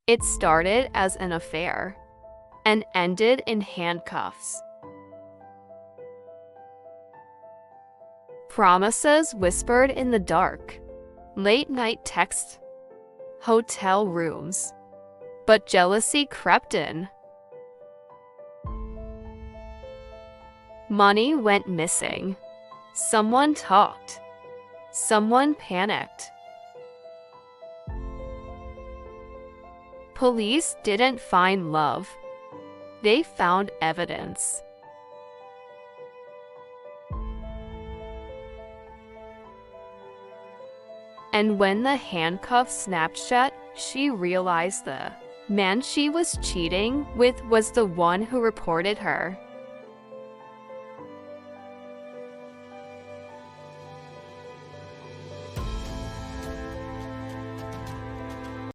It started as an affair and ended in handcuffs. Promises whispered in the dark, late-night texts, hotel rooms. But jealousy crept in. Money went missing. Someone talked. Someone panicked. Police didn't find love. They found evidence. And when the handcuffs snapped shut, she realized the man she was cheating with was the one who reported her.